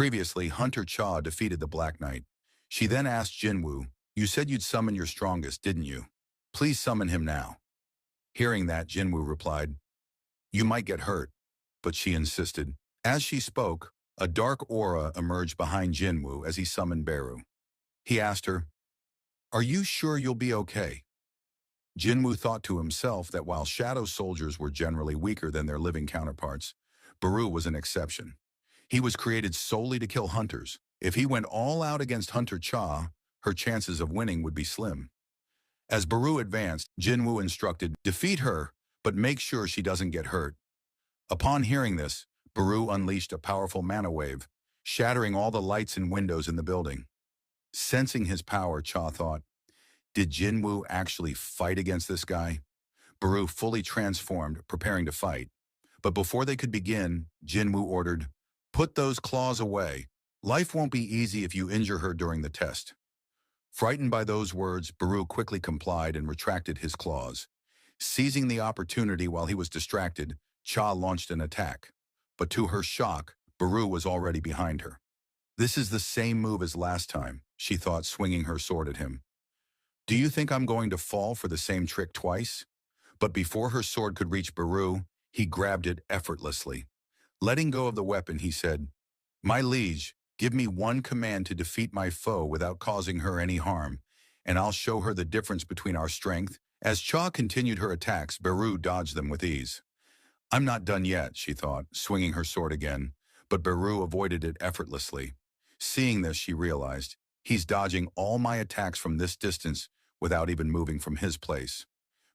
Previously, Hunter Cha defeated the Black Knight. She then asked Jin-Wo, "You said you'd summon your strongest, didn't you? Please summon him now." Hearing that, Jin-Wo replied, "You might get hurt," but she insisted. As she spoke, a dark aura emerged behind Jin-Wo as he summoned Beru. He asked her, "Are you sure you'll be okay?" Jin-Wo thought to himself that while shadow soldiers were generally weaker than their living counterparts, Beru was an exception. He was created solely to kill hunters. If he went all out against Hunter Cha, her chances of winning would be slim. As Beru advanced, Jin-Wo instructed, "Defeat her, but make sure she doesn't get hurt." Upon hearing this, Beru unleashed a powerful mana wave, shattering all the lights and windows in the building. Sensing his power, Cha thought, did Jin-Wo actually fight against this guy? Beru fully transformed, preparing to fight. But before they could begin, Jin-Wo ordered, "Put those claws away. Life won't be easy if you injure her during the test." Frightened by those words, Beru quickly complied and retracted his claws. Seizing the opportunity while he was distracted, Cha launched an attack. But to her shock, Beru was already behind her. "This is the same move as last time," she thought, swinging her sword at him. "Do you think I'm going to fall for the same trick twice?" But before her sword could reach Beru, he grabbed it effortlessly. Letting go of the weapon, he said, "My liege, give me one command to defeat my foe without causing her any harm, and I'll show her the difference between our strength." As Cha continued her attacks, Beru dodged them with ease. "I'm not done yet," she thought, swinging her sword again, but Beru avoided it effortlessly. Seeing this, she realized, he's dodging all my attacks from this distance without even moving from his place.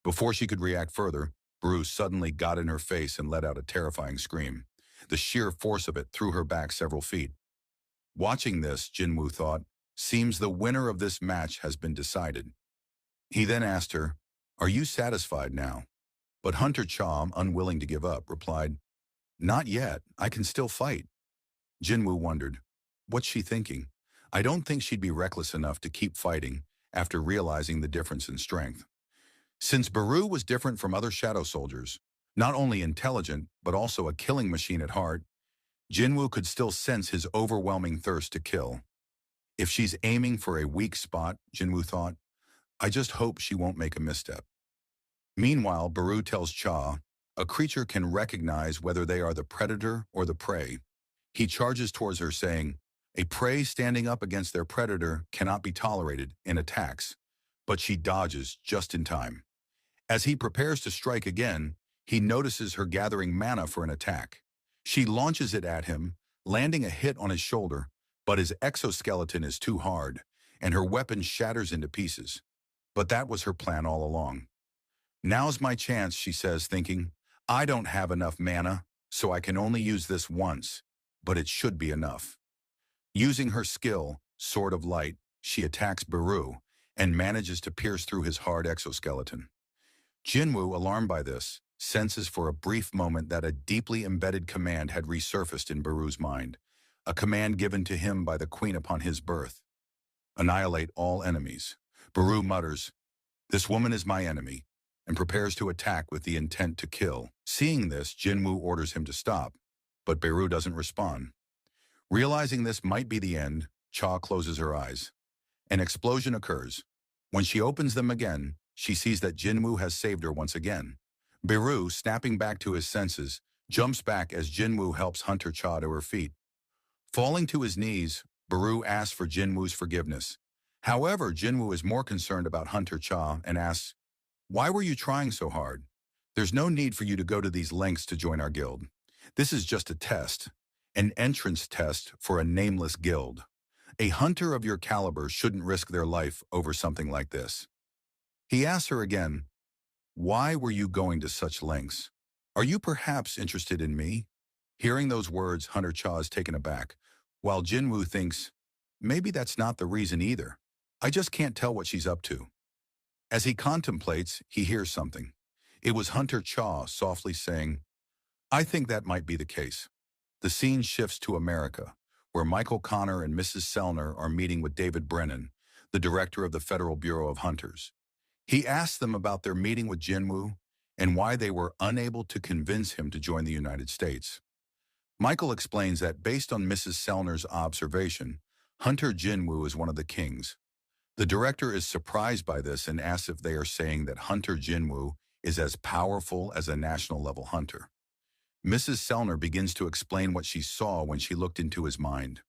Before she could react further, Beru suddenly got in her face and let out a terrifying scream. The sheer force of it threw her back several feet. Watching this, Jin-Wo thought, seems the winner of this match has been decided. He then asked her, "Are you satisfied now?" But Hunter Cha, unwilling to give up, replied, "Not yet. I can still fight." Jin-Wo wondered, what's she thinking? I don't think she'd be reckless enough to keep fighting after realizing the difference in strength. Since Beru was different from other shadow soldiers, not only intelligent, but also a killing machine at heart, Jin-Wo could still sense his overwhelming thirst to kill. If she's aiming for a weak spot, Jin-Wo thought, I just hope she won't make a misstep. Meanwhile, Beru tells Cha, a creature can recognize whether they are the predator or the prey. He charges towards her saying, a prey standing up against their predator cannot be tolerated and attacks, but she dodges just in time. As he prepares to strike again, he notices her gathering mana for an attack. She launches it at him, landing a hit on his shoulder, but his exoskeleton is too hard, and her weapon shatters into pieces. But that was her plan all along. Now's my chance, she says, thinking, I don't have enough mana, so I can only use this once, but it should be enough. Using her skill, Sword of Light, she attacks Beru and manages to pierce through his hard exoskeleton. Jin-Wo, alarmed by this, senses for a brief moment that a deeply embedded command had resurfaced in Beru's mind, a command given to him by the queen upon his birth. Annihilate all enemies. Beru mutters, this woman is my enemy, and prepares to attack with the intent to kill. Seeing this, Jin-Wo orders him to stop, but Beru doesn't respond. Realizing this might be the end, Cha closes her eyes. An explosion occurs. When she opens them again, she sees that Jin-Wo has saved her once again. Beru, snapping back to his senses, jumps back as Jin-Wo helps Hunter Cha to her feet. Falling to his knees, Beru asks for Jin-Wo's forgiveness. However, Jin-Wo is more concerned about Hunter Cha and asks, why were you trying so hard? There's no need for you to go to these lengths to join our guild. This is just a test, an entrance test for a nameless guild. A hunter of your caliber shouldn't risk their life over something like this. He asks her again, why were you going to such lengths? Are you perhaps interested in me? Hearing those words, Hunter Cha is taken aback, while Jin-Wo thinks, maybe that's not the reason either. I just can't tell what she's up to. As he contemplates, he hears something. It was Hunter Cha softly saying, I think that might be the case. The scene shifts to America, where Michael Connor and Mrs. Sellner are meeting with David Brennan, the director of the Federal Bureau of Hunters. He asks them about their meeting with Jin-Wo and why they were unable to convince him to join the United States. Michael explains that based on Mrs. Sellner's observation, Hunter Jin-Wo is one of the kings. The director is surprised by this and asks if they are saying that Hunter Jin-Wo is as powerful as a national-level hunter. Mrs. Sellner begins to explain what she saw when she looked into his mind.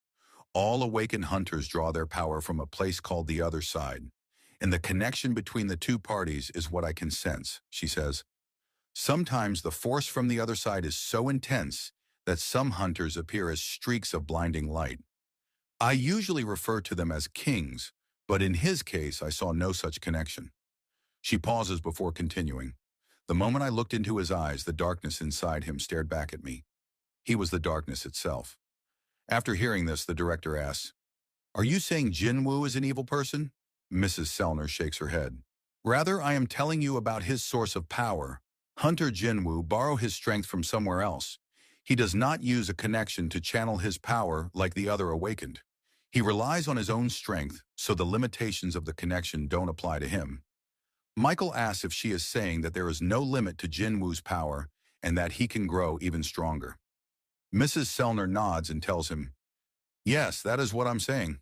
All awakened hunters draw their power from a place called the other side, and the connection between the two parties is what I can sense, she says. Sometimes the force from the other side is so intense that some hunters appear as streaks of blinding light. I usually refer to them as kings, but in his case I saw no such connection. She pauses before continuing. The moment I looked into his eyes, the darkness inside him stared back at me. He was the darkness itself. After hearing this, the director asks, "Are you saying Jin-Wo is an evil person?" Mrs. Sellner shakes her head. "Rather, I am telling you about his source of power. Hunter Jin-Wo borrow his strength from somewhere else. He does not use a connection to channel his power like the other awakened. He relies on his own strength, so the limitations of the connection don't apply to him." Michael asks if she is saying that there is no limit to Jin-Woo's power and that he can grow even stronger. Mrs. Sellner nods and tells him, "Yes, that is what I'm saying."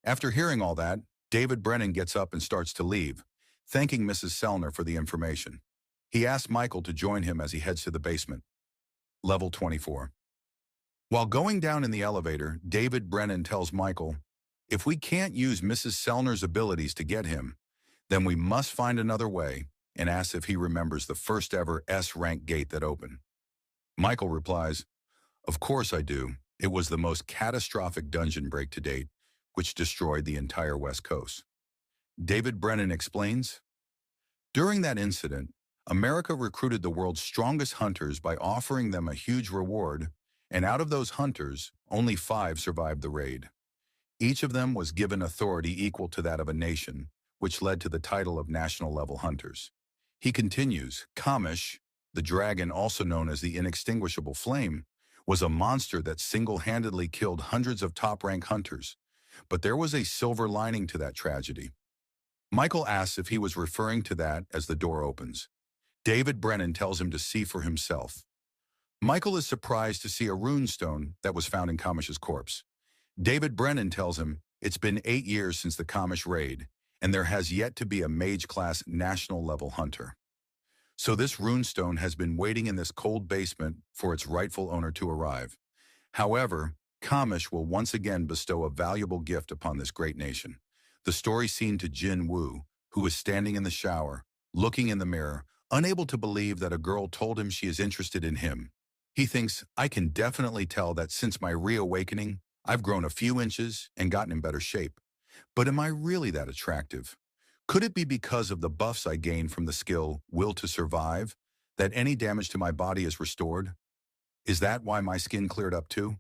After hearing all that, David Brennan gets up and starts to leave, thanking Mrs. Sellner for the information. He asks Michael to join him as he heads to the basement. Level 24. While going down in the elevator, David Brennan tells Michael, "If we can't use Mrs. Sellner's abilities to get him, then we must find another way," and asks if he remembers the first ever S-rank gate that opened. Michael replies, "Of course I do. It was the most catastrophic dungeon break to date, which destroyed the entire West Coast." David Brennan explains, "During that incident, America recruited the world's strongest hunters by offering them a huge reward, and out of those hunters, only 5 survived the raid. Each of them was given authority equal to that of a nation, which led to the title of national-level hunters." He continues, "Kamish, the dragon also known as the Inextinguishable Flame, was a monster that single-handedly killed hundreds of top-rank hunters, but there was a silver lining to that tragedy." Michael asks if he was referring to that as the door opens. David Brennan tells him to see for himself. Michael is surprised to see a runestone that was found in Kamish's corpse. David Brennan tells him it's been 8 years since the Kamish raid, and there has yet to be a mage-class national-level hunter. So this runestone has been waiting in this cold basement for its rightful owner to arrive. However, Kamish will once again bestow a valuable gift upon this great nation. The story scene to Jin-Wo, who is standing in the shower, looking in the mirror, unable to believe that a girl told him she is interested in him. He thinks, "I can definitely tell that since my reawakening, I've grown a few inches and gotten in better shape. But am I really that attractive? Could it be because of the buffs I gained from the skill Will to Survive, that any damage to my body is restored? Is that why my skin cleared up too?"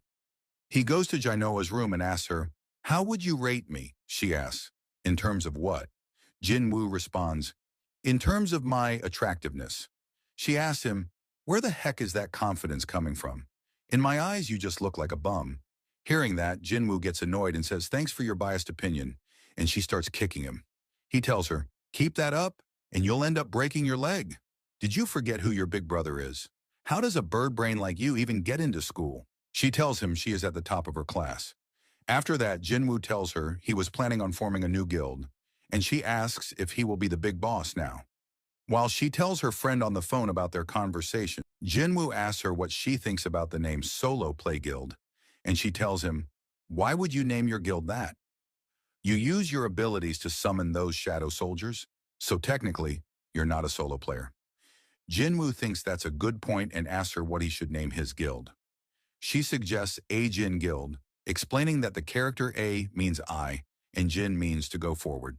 He goes to Jainoa's room and asks her, "How would you rate me?" she asks. "In terms of what?" Jin-Wo responds, "In terms of my attractiveness." She asks him, "Where the heck is that confidence coming from? In my eyes, you just look like a bum." Hearing that, Jin-Wo gets annoyed and says, "Thanks for your biased opinion," and she starts kicking him. He tells her, "Keep that up, and you'll end up breaking your leg. Did you forget who your big brother is? How does a bird brain like you even get into school?" She tells him she is at the top of her class. After that, Jin-Wo tells her he was planning on forming a new guild, and she asks if he will be the big boss now. While she tells her friend on the phone about their conversation, Jin-Wo asks her what she thinks about the name Solo Play Guild, and she tells him, "Why would you name your guild that? You use your abilities to summon those shadow soldiers, so technically, you're not a solo player." Jin-Wo thinks that's a good point and asks her what he should name his guild. She suggests A-Jin Guild, explaining that the character A means I, and Jin means to go forward.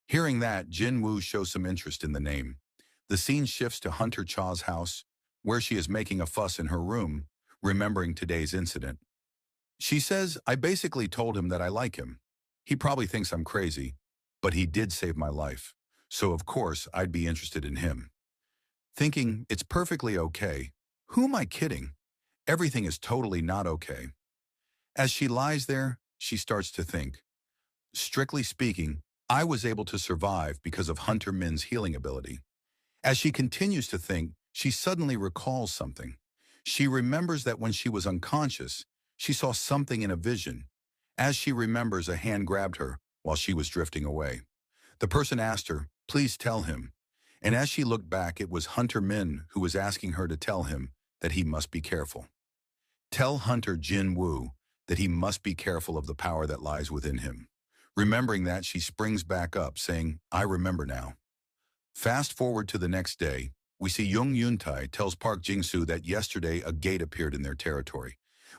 Hearing that, Jin-Wo shows some interest in the name. The scene shifts to Hunter Cha's house, where she is making a fuss in her room, remembering today's incident. She says, "I basically told him that I like him. He probably thinks I'm crazy, but he did save my life, so of course I'd be interested in him." Thinking it's perfectly okay, who am I kidding? Everything is totally not okay. As she lies there, she starts to think. Strictly speaking, I was able to survive because of Hunter Min's healing ability. As she continues to think, she suddenly recalls something. She remembers that when she was unconscious, she saw something in a vision. As she remembers, a hand grabbed her while she was drifting away. The person asked her, "Please tell him." And as she looked back, it was Hunter Min who was asking her to tell him that he must be careful. Tell Hunter Jin-Wo that he must be careful of the power that lies within him. Remembering that, she springs back up, saying, "I remember now." Fast forward to the next day, we see Jung Yoon-tae tells Park Jing-soo that yesterday a gate appeared in their territory,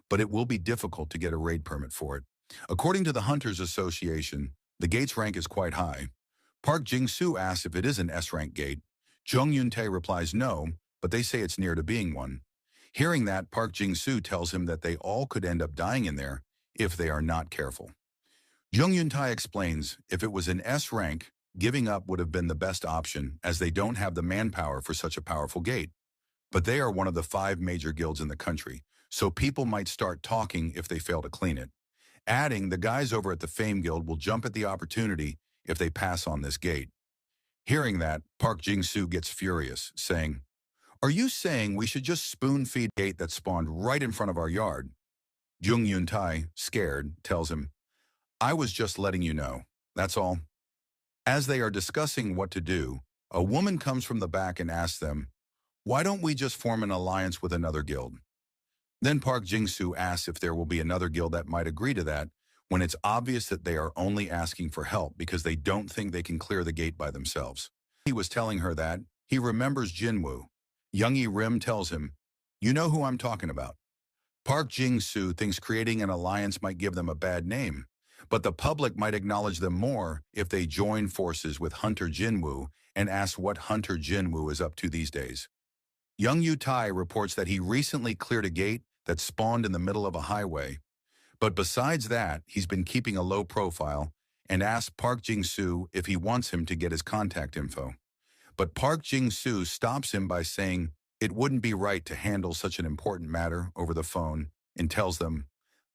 but it will be difficult to get a raid permit for it. According to the Hunters Association, the gate's rank is quite high. Park Jing-soo asks if it is an S-rank gate. Jung Yoon-tae replies no, but they say it's near to being one. Hearing that, Park Jing-soo tells him that they all could end up dying in there if they are not careful. Jung Yoon-tae explains if it was an S rank, giving up would have been the best option as they don't have the manpower for such a powerful gate. But they are one of the 5 major guilds in the country, so people might start talking if they fail to clean it. Adding, the guys over at the Fame Guild will jump at the opportunity if they pass on this gate. Hearing that, Park Jing-soo gets furious, saying, "Are you saying we should just spoon-feed a gate that spawned right in front of our yard?" Jung Yoon-tae, scared, tells him, "I was just letting you know, that's all." As they are discussing what to do, a woman comes from the back and asks them, "Why don't we just form an alliance with another guild?" Then Park Jing-soo asks if there will be another guild that might agree to that, when it's obvious that they are only asking for help because they don't think they can clear the gate by themselves. He was telling her that he remembers Jin-Wo. Young Rim tells him, "You know who I'm talking about." Park Jing-soo thinks creating an alliance might give them a bad name, but the public might acknowledge them more if they join forces with Hunter Jin-Wo and ask what Hunter Jin-Wo is up to these days. Young Yu-tae reports that he recently cleared a gate that spawned in the middle of a highway, but besides that, he's been keeping a low profile and asked Park Jing-soo if he wants him to get his contact info. But Park Jing-soo stops him by saying it wouldn't be right to handle such an important matter over the phone and tells them,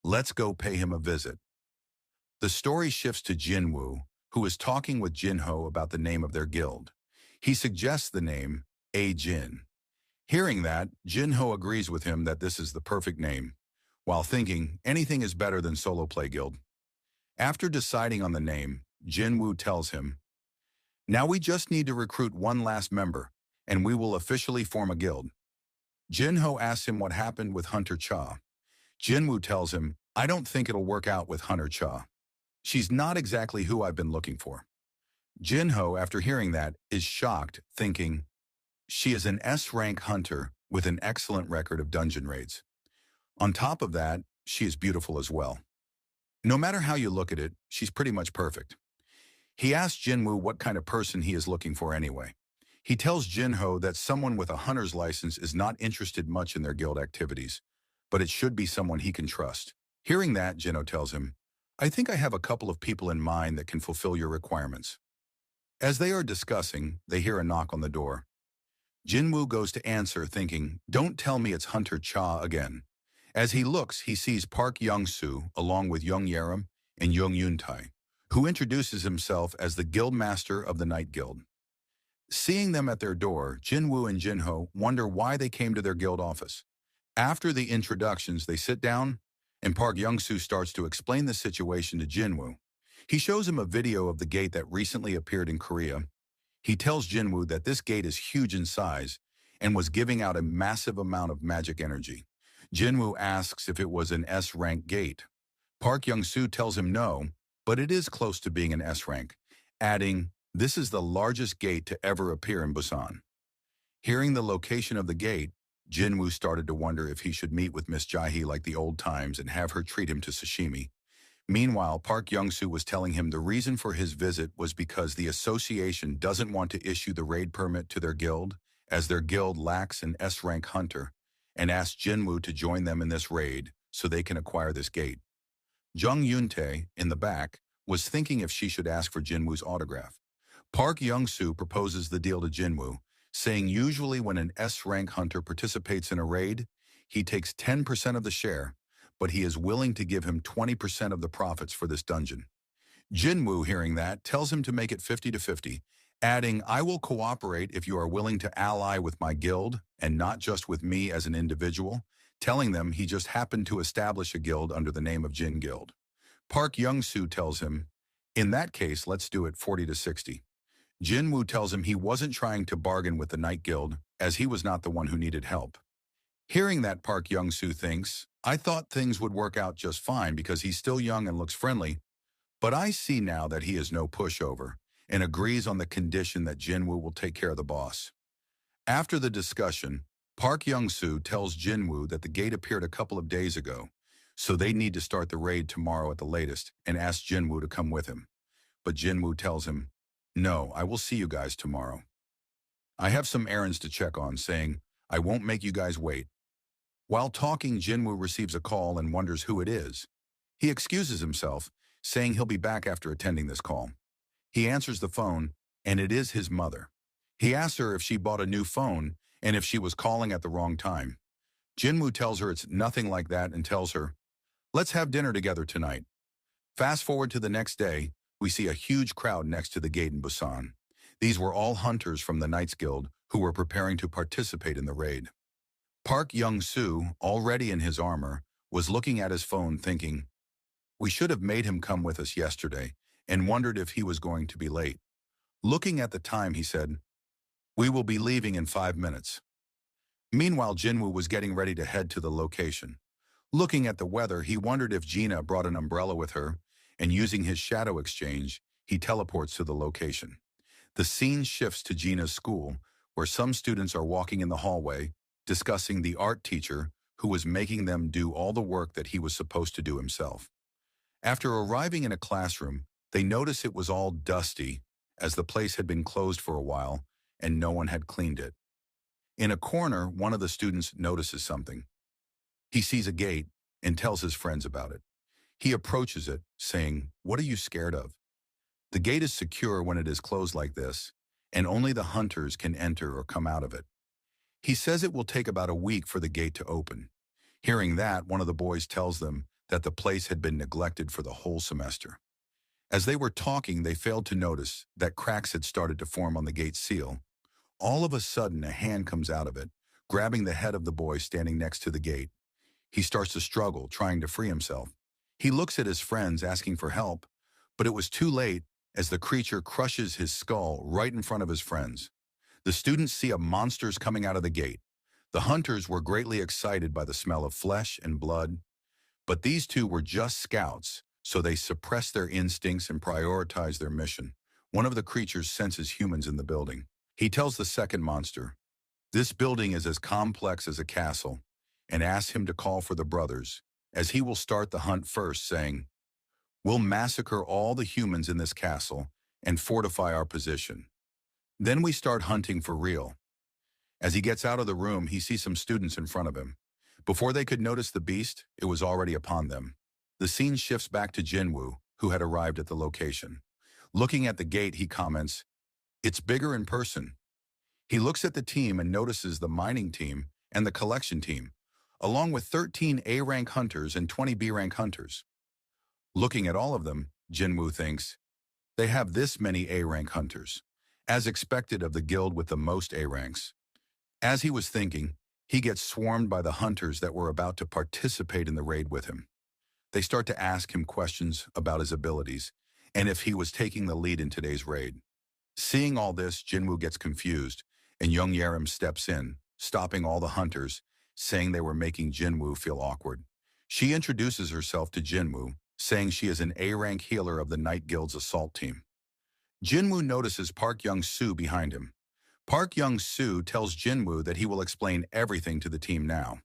"Let's go pay him a visit." The story shifts to Jin-Woo, who is talking with Jin-ho about the name of their guild. He suggests the name A-Jin. Hearing that, Jin-ho agrees with him that this is the perfect name, while thinking anything is better than Solo Play Guild. After deciding on the name, Jin-Woo tells him, "Now we just need to recruit one last member, and we will officially form a guild." Jin-ho asks him what happened with Hunter Cha. Jin-Woo tells him, "I don't think it'll work out with Hunter Cha. She's not exactly who I've been looking for." Jin-ho, after hearing that, is shocked, thinking, she is an S-rank hunter with an excellent record of dungeon raids. On top of that, she is beautiful as well. No matter how you look at it, she's pretty much perfect. He asks Jin-Woo what kind of person he is looking for anyway. He tells Jin-ho that someone with a hunter's license is not interested much in their guild activities, but it should be someone he can trust. Hearing that, Jin-ho tells him, "I think I have a couple of people in mind that can fulfill your requirements." As they are discussing, they hear a knock on the door. Jin-Woo goes to answer, thinking, "Don't tell me it's Hunter Cha again." As he looks, he sees Park Young-soo along with Young Yerim and Jung Yoon-tae, who introduces himself as the guild master of the Night Guild. Seeing them at their door, Jin-Woo and Jin-ho wonder why they came to their guild office. After the introductions, they sit down, and Park Young-soo starts to explain the situation to Jin-Woo. He shows him a video of the gate that recently appeared in Korea. He tells Jin-Woo that this gate is huge in size and was giving out a massive amount of magic energy. Jin-Woo asks if it was an S-rank gate. Park Young-soo tells him no, but it is close to being an S-rank, adding, "This is the largest gate to ever appear in Busan." Hearing the location of the gate, Jin-Woo started to wonder if he should meet with Miss Jae-hee like the old times and have her treat him to sashimi. Meanwhile, Park Young-soo was telling him the reason for his visit was because the association doesn't want to issue the raid permit to their guild, as their guild lacks an S-rank hunter, and asked Jin-Woo to join them in this raid so they can acquire this gate. Jung Yoon-tae, in the back, was thinking if she should ask for Jin-Woo's autograph. Park Young-soo proposes the deal to Jin-Woo, saying usually when an S-rank hunter participates in a raid, he takes 10% of the share, but he is willing to give him 20% of the profits for this dungeon. Jin-Woo, hearing that, tells him to make it 50-50, adding, "I will cooperate if you are willing to ally with my guild and not just with me as an individual," telling them he just happened to establish a guild under the name of Jin Guild. Park Young-soo tells him, "In that case, let's do it 40 to 60. Jin-Woo tells him he wasn't trying to bargain with the Night Guild, as he was not the one who needed help. Hearing that, Park Young-soo thinks, "I thought things would work out just fine because he's still young and looks friendly, but I see now that he is no pushover," and agrees on the condition that Jin-Woo will take care of the boss. After the discussion, Park Young-soo tells Jin-Woo that the gate appeared a couple of days ago, so they need to start the raid tomorrow at the latest, and asks Jin-Woo to come with him. But Jin-Woo tells him, "No, I will see you guys tomorrow. I have some errands to check on," saying, "I won't make you guys wait." While talking, Jin-Woo receives a call and wonders who it is. He excuses himself, saying he'll be back after attending this call. He answers the phone, and it is his mother. He asks her if she bought a new phone and if she was calling at the wrong time. Jin-Woo tells her it's nothing like that and tells her, "Let's have dinner together tonight." Fast forward to the next day, we see a huge crowd next to the gate in Busan. These were all hunters from the Knights Guild who were preparing to participate in the raid. Park Young-soo, already in his armor, was looking at his phone thinking, "We should have made him come with us yesterday," and wondered if he was going to be late. Looking at the time, he said, "We will be leaving in 5 minutes." Meanwhile, Jinwoo was getting ready to head to the location. Looking at the weather, he wondered if Gina brought an umbrella with her, and using his shadow exchange, he teleports to the location. The scene shifts to Gina's school, where some students are walking in the hallway, discussing the art teacher who was making them do all the work that he was supposed to do himself. After arriving in a classroom, they notice it was all dusty, as the place had been closed for a while and no one had cleaned it. In a corner, one of the students notices something. He sees a gate and tells his friends about it. He approaches it, saying, "What are you scared of?" The gate is secure when it is closed like this, and only the hunters can enter or come out of it. He says it will take about a week for the gate to open. Hearing that, one of the boys tells them that the place had been neglected for the whole semester. As they were talking, they failed to notice that cracks had started to form on the gate seal. All of a sudden, a hand comes out of it, grabbing the head of the boy standing next to the gate. He starts to struggle, trying to free himself. He looks at his friends, asking for help, but it was too late as the creature crushes his skull right in front of his friends. The students see a monsters coming out of the gate. The hunters were greatly excited by the smell of flesh and blood, but these two were just scouts, so they suppressed their instincts and prioritized their mission. One of the creatures senses humans in the building. He tells the second monster, "This building is as complex as a castle," and asks him to call for the brothers, as he will start the hunt first, saying, "We'll massacre all the humans in this castle and fortify our position. Then we start hunting for real." As he gets out of the room, he sees some students in front of him. Before they could notice the beast, it was already upon them. The scene shifts back to Jinwoo, who had arrived at the location. Looking at the gate, he comments, "It's bigger in person." He looks at the team and notices the mining team and the collection team, along with 13 A-rank hunters and 20 B-rank hunters. Looking at all of them, Jinwoo thinks, they have this many A-rank hunters, as expected of the guild with the most A-ranks. As he was thinking, he gets swarmed by the hunters that were about to participate in the raid with him. They start to ask him questions about his abilities and if he was taking the lead in today's raid. Seeing all this, Jinwoo gets confused, and Young Yerim steps in, stopping all the hunters, saying they were making Jinwoo feel awkward. She introduces herself to Jinwoo, saying she is an A-rank healer of the Night Guild's assault team. Jinwoo notices Park Young-soo behind him. Park Young-soo tells Jinwoo that he will explain everything to the team now.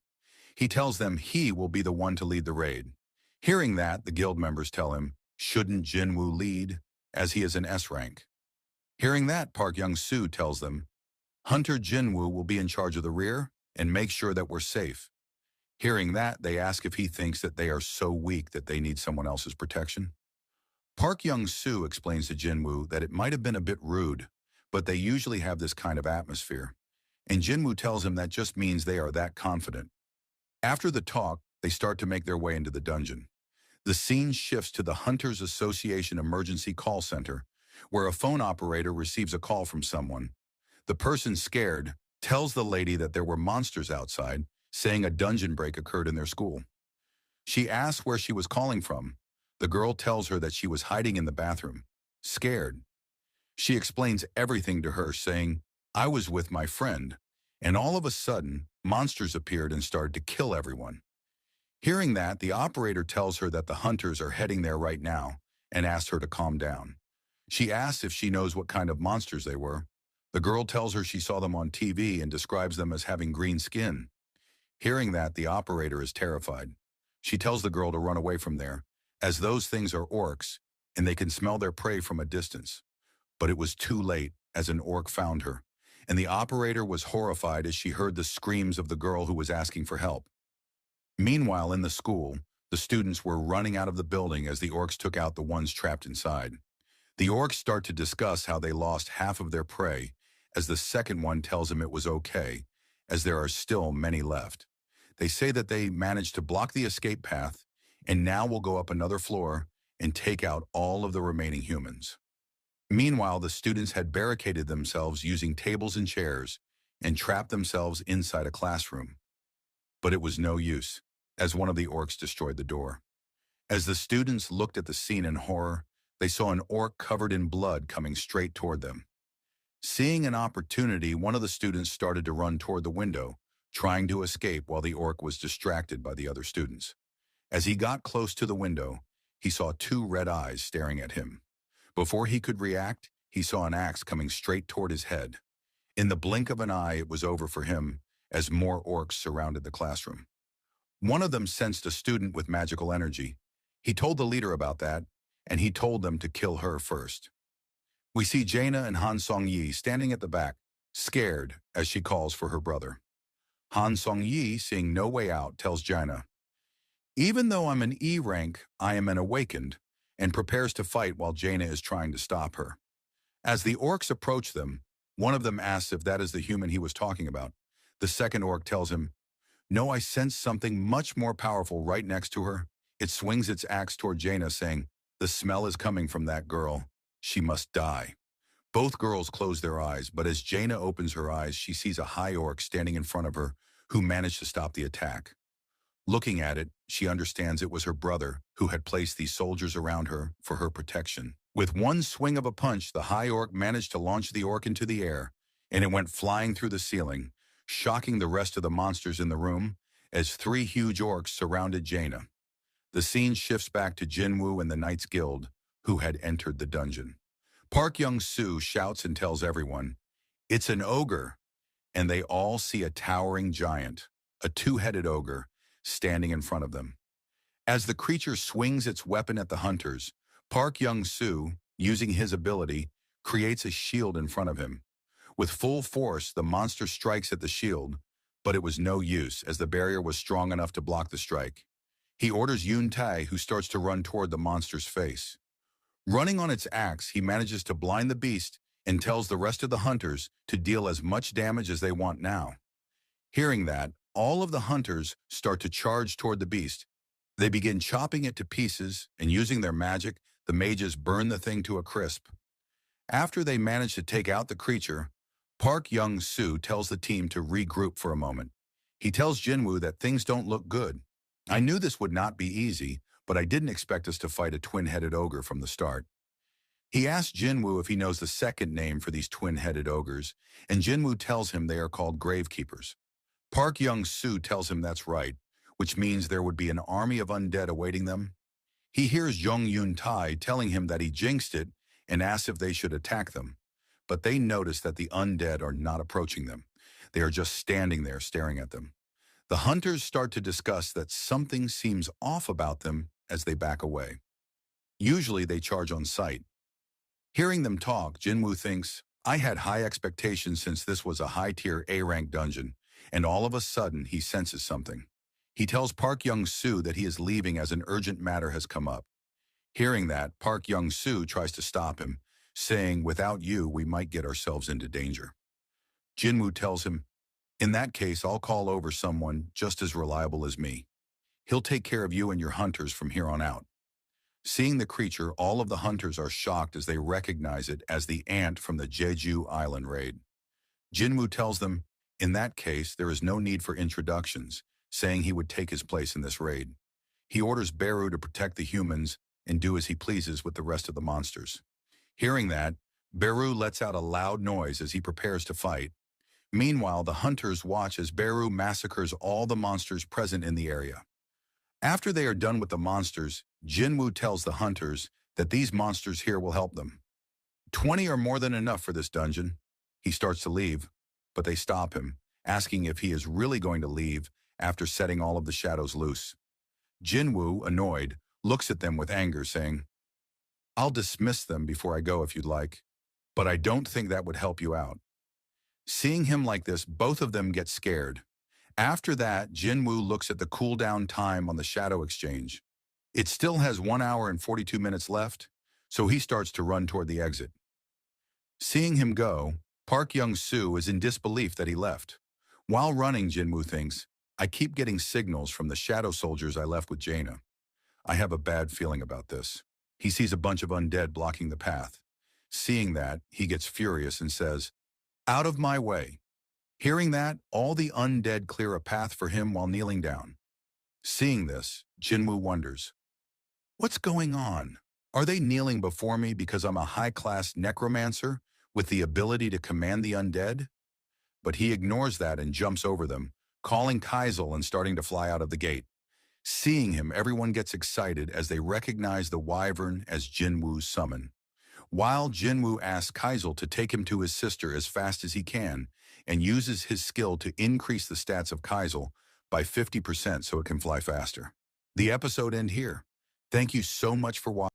He tells them he will be the one to lead the raid. Hearing that, the guild members tell him, shouldn't Jinwoo lead, as he is an S rank? Hearing that, Park Young-soo tells them, Hunter Jinwoo will be in charge of the rear and make sure that we're safe. Hearing that, they ask if he thinks that they are so weak that they need someone else's protection. Park Young-soo explains to Jinwoo that it might have been a bit rude, but they usually have this kind of atmosphere, and Jinwoo tells him that just means they are that confident. After the talk, they start to make their way into the dungeon. The scene shifts to the Hunters Association Emergency Call Center, where a phone operator receives a call from someone. The person, scared, tells the lady that there were monsters outside, saying a dungeon break occurred in their school. She asks where she was calling from. The girl tells her that she was hiding in the bathroom, scared. She explains everything to her, saying, "I was with my friend," and all of a sudden, monsters appeared and started to kill everyone. Hearing that, the operator tells her that the hunters are heading there right now and asks her to calm down. She asks if she knows what kind of monsters they were. The girl tells her she saw them on TV and describes them as having green skin. Hearing that, the operator is terrified. She tells the girl to run away from there, as those things are orcs, and they can smell their prey from a distance. But it was too late, as an orc found her, and the operator was horrified as she heard the screams of the girl who was asking for help. Meanwhile, in the school, the students were running out of the building as the orcs took out the ones trapped inside. The orcs start to discuss how they lost half of their prey, as the second one tells them it was okay, as there are still many left. They say that they managed to block the escape path, and now will go up another floor and take out all of the remaining humans. Meanwhile, the students had barricaded themselves using tables and chairs and trapped themselves inside a classroom. But it was no use, as one of the orcs destroyed the door. As the students looked at the scene in horror, they saw an orc covered in blood coming straight toward them. Seeing an opportunity, one of the students started to run toward the window, trying to escape while the orc was distracted by the other students. As he got close to the window, he saw two red eyes staring at him. Before he could react, he saw an axe coming straight toward his head. In the blink of an eye, it was over for him, as more orcs surrounded the classroom. One of them sensed a student with magical energy. He told the leader about that, and he told them to kill her first. We see Jaina and Han Song-yi standing at the back, scared as she calls for her brother. Han Song-yi, seeing no way out, tells Jaina, "Even though I'm an E rank, I am an awakened," and prepares to fight while Jaina is trying to stop her. As the orcs approach them, one of them asks if that is the human he was talking about. The second orc tells him, "No, I sense something much more powerful right next to her." It swings its axe toward Jaina, saying, "The smell is coming from that girl. She must die." Both girls close their eyes, but as Jaina opens her eyes, she sees a high orc standing in front of her who managed to stop the attack. Looking at it, she understands it was her brother who had placed these soldiers around her for her protection. With one swing of a punch, the high orc managed to launch the orc into the air, and it went flying through the ceiling, shocking the rest of the monsters in the room as three huge orcs surrounded Jaina. The scene shifts back to Jin-Wo and the Knights Guild, who had entered the dungeon. Park Young-soo shouts and tells everyone, "It's an ogre," and they all see a towering giant, a two-headed ogre, standing in front of them. As the creature swings its weapon at the hunters, Park Young-soo, using his ability, creates a shield in front of him. With full force, the monster strikes at the shield, but it was no use as the barrier was strong enough to block the strike. He orders Yoon Tae, who starts to run toward the monster's face. Running on its axe, he manages to blind the beast and tells the rest of the hunters to deal as much damage as they want now. Hearing that, all of the hunters start to charge toward the beast. They begin chopping it to pieces, and using their magic, the mages burn the thing to a crisp. After they manage to take out the creature, Park Young-soo tells the team to regroup for a moment. He tells Jin-Wo that things don't look good. "I knew this would not be easy, but I didn't expect us to fight a twin-headed ogre from the start." He asks Jin-Wo if he knows the second name for these twin-headed ogres, and Jin-Wo tells him they are called gravekeepers. Park Young-soo tells him that's right, which means there would be an army of undead awaiting them. He hears Jung Yoon-tae telling him that he jinxed it and asks if they should attack them. But they notice that the undead are not approaching them. They are just standing there staring at them. The hunters start to discuss that something seems off about them as they back away. Usually they charge on sight. Hearing them talk, Jin-Wo thinks, "I had high expectations since this was a high-tier A-rank dungeon," and all of a sudden he senses something. He tells Park Young-soo that he is leaving as an urgent matter has come up. Hearing that, Park Young-soo tries to stop him, saying, "Without you, we might get ourselves into danger." Jin-Wo tells him, "In that case, I'll call over someone just as reliable as me. He'll take care of you and your hunters from here on out." Seeing the creature, all of the hunters are shocked as they recognize it as the ant from the Jeju Island raid. Jin-Wo tells them, in that case, there is no need for introductions, saying he would take his place in this raid. He orders Beru to protect the humans and do as he pleases with the rest of the monsters. Hearing that, Beru lets out a loud noise as he prepares to fight. Meanwhile, the hunters watch as Beru massacres all the monsters present in the area. After they are done with the monsters, Jin-Wo tells the hunters that these monsters here will help them. 20 are more than enough for this dungeon. He starts to leave, but they stop him, asking if he is really going to leave after setting all of the shadows loose. Jin-Wo, annoyed, looks at them with anger, saying, I'll dismiss them before I go if you'd like, but I don't think that would help you out. Seeing him like this, both of them get scared. After that, Jin-Wo looks at the cooldown time on the Shadow Exchange. It still has 1 hour and 42 minutes left, so he starts to run toward the exit. Seeing him go, Park Young-soo is in disbelief that he left. While running, Jin-Wo thinks, I keep getting signals from the shadow soldiers I left with Jaina. I have a bad feeling about this. He sees a bunch of undead blocking the path. Seeing that, he gets furious and says, out of my way. Hearing that, all the undead clear a path for him while kneeling down. Seeing this, Jin-Wo wonders, what's going on? Are they kneeling before me because I'm a high-class necromancer with the ability to command the undead? But he ignores that and jumps over them, calling Kaisel and starting to fly out of the gate. Seeing him, everyone gets excited as they recognize the wyvern as Jin-Woo's summon. While Jin-Wo asks Kaisel to take him to his sister as fast as he can and uses his skill to increase the stats of Kaisel by 50% so it can fly faster. The episode ends here. Thank you so much for watching.